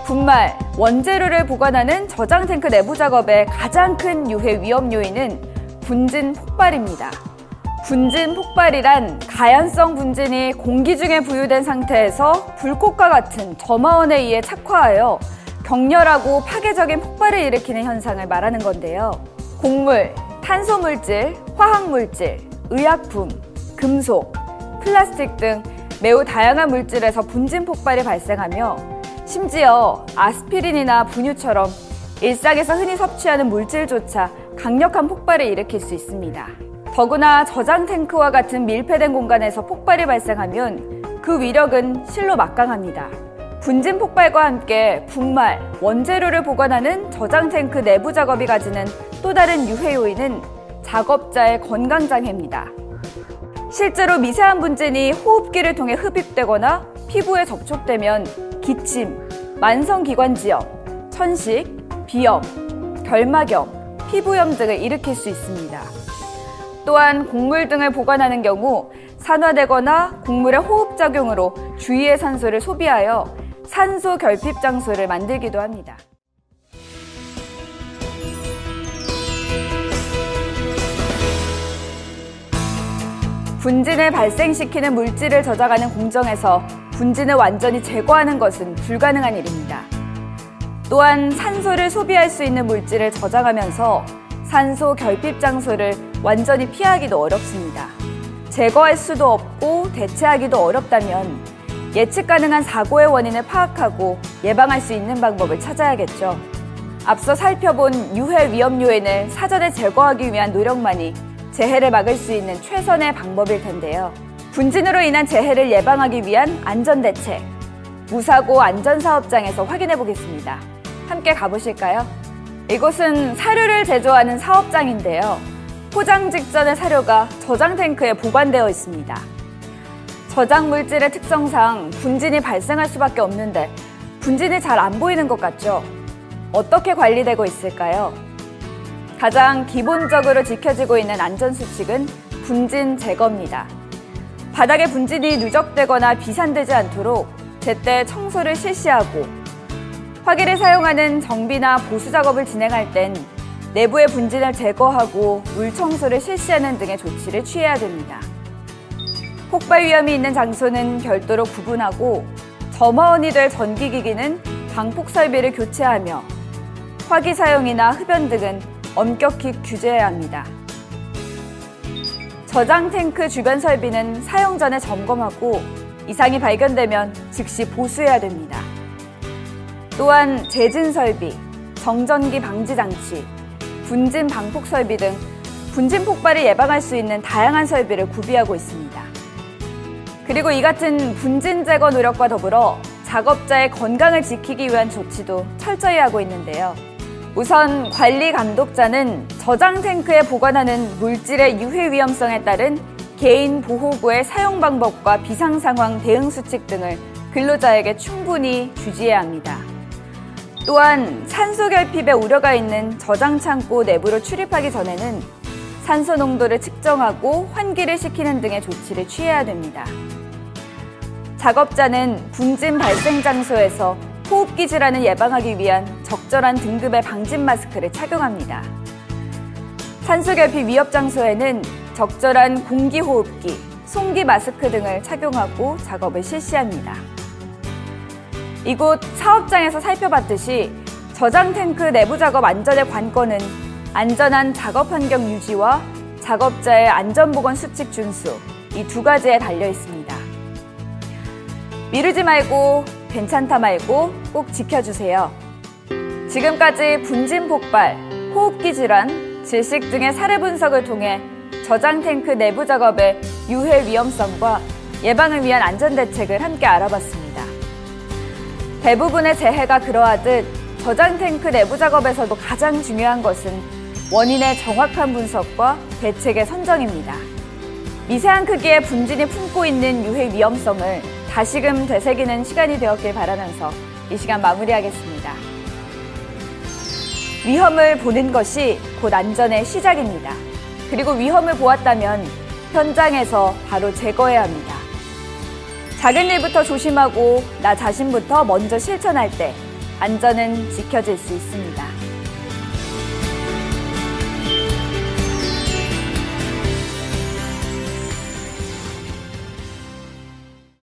분말, 원재료를 보관하는 저장 탱크 내부 작업의 가장 큰 유해 위험 요인은 분진 폭발입니다. 분진 폭발이란 가연성 분진이 공기 중에 부유된 상태에서 불꽃과 같은 점화원에 의해 착화하여 격렬하고 파괴적인 폭발을 일으키는 현상을 말하는 건데요. 곡물, 탄소물질, 화학물질, 의약품, 금속, 플라스틱 등 매우 다양한 물질에서 분진 폭발이 발생하며 심지어 아스피린이나 분유처럼 일상에서 흔히 섭취하는 물질조차 강력한 폭발을 일으킬 수 있습니다. 더구나 저장 탱크와 같은 밀폐된 공간에서 폭발이 발생하면 그 위력은 실로 막강합니다. 분진 폭발과 함께 분말, 원재료를 보관하는 저장 탱크 내부 작업이 가지는 또 다른 유해 요인은 작업자의 건강장애입니다. 실제로 미세한 분진이 호흡기를 통해 흡입되거나 피부에 접촉되면 기침, 만성기관지염, 천식, 비염, 결막염, 피부염 등을 일으킬 수 있습니다. 또한 곡물 등을 보관하는 경우 산화되거나 곡물의 호흡작용으로 주위의 산소를 소비하여 산소 결핍 장소를 만들기도 합니다. 분진을 발생시키는 물질을 저장하는 공정에서 분진을 완전히 제거하는 것은 불가능한 일입니다. 또한 산소를 소비할 수 있는 물질을 저장하면서 산소 결핍 장소를 완전히 피하기도 어렵습니다. 제거할 수도 없고 대체하기도 어렵다면 예측 가능한 사고의 원인을 파악하고 예방할 수 있는 방법을 찾아야겠죠. 앞서 살펴본 유해 위험 요인을 사전에 제거하기 위한 노력만이 재해를 막을 수 있는 최선의 방법일 텐데요. 분진으로 인한 재해를 예방하기 위한 안전대책, 무사고 안전사업장에서 확인해 보겠습니다. 함께 가보실까요? 이곳은 사료를 제조하는 사업장인데요. 포장 직전의 사료가 저장 탱크에 보관되어 있습니다. 저장 물질의 특성상 분진이 발생할 수밖에 없는데 분진이 잘 안 보이는 것 같죠? 어떻게 관리되고 있을까요? 가장 기본적으로 지켜지고 있는 안전수칙은 분진 제거입니다. 바닥에 분진이 누적되거나 비산되지 않도록 제때 청소를 실시하고 화기를 사용하는 정비나 보수 작업을 진행할 땐 내부의 분진을 제거하고 물 청소를 실시하는 등의 조치를 취해야 됩니다. 폭발 위험이 있는 장소는 별도로 구분하고 점화원이 될 전기기기는 방폭 설비를 교체하며 화기 사용이나 흡연 등은 엄격히 규제해야 합니다. 저장 탱크 주변 설비는 사용 전에 점검하고 이상이 발견되면 즉시 보수해야 됩니다. 또한 제진 설비, 정전기 방지 장치, 분진 방폭 설비 등 분진 폭발을 예방할 수 있는 다양한 설비를 구비하고 있습니다. 그리고 이 같은 분진 제거 노력과 더불어 작업자의 건강을 지키기 위한 조치도 철저히 하고 있는데요. 우선 관리 감독자는 저장 탱크에 보관하는 물질의 유해 위험성에 따른 개인 보호구의 사용 방법과 비상 상황 대응 수칙 등을 근로자에게 충분히 주지해야 합니다. 또한 산소 결핍의 우려가 있는 저장 창고 내부로 출입하기 전에는 산소 농도를 측정하고 환기를 시키는 등의 조치를 취해야 됩니다. 작업자는 분진 발생 장소에서 호흡기 질환을 예방하기 위한 적절한 등급의 방진 마스크를 착용합니다. 산소 결핍 위협 장소에는 적절한 공기 호흡기, 송기 마스크 등을 착용하고 작업을 실시합니다. 이곳 사업장에서 살펴봤듯이 저장 탱크 내부 작업 안전의 관건은 안전한 작업 환경 유지와 작업자의 안전보건 수칙 준수, 이 두 가지에 달려 있습니다. 미루지 말고 괜찮다 말고 꼭 지켜주세요. 지금까지 분진 폭발, 호흡기 질환, 질식 등의 사례 분석을 통해 저장 탱크 내부 작업의 유해 위험성과 예방을 위한 안전 대책을 함께 알아봤습니다. 대부분의 재해가 그러하듯 저장 탱크 내부 작업에서도 가장 중요한 것은 원인의 정확한 분석과 대책의 선정입니다. 미세한 크기의 분진이 품고 있는 유해 위험성을 다시금 되새기는 시간이 되었길 바라면서 이 시간 마무리하겠습니다. 위험을 보는 것이 곧 안전의 시작입니다. 그리고 위험을 보았다면 현장에서 바로 제거해야 합니다. 작은 일부터 조심하고 나 자신부터 먼저 실천할 때 안전은 지켜질 수 있습니다.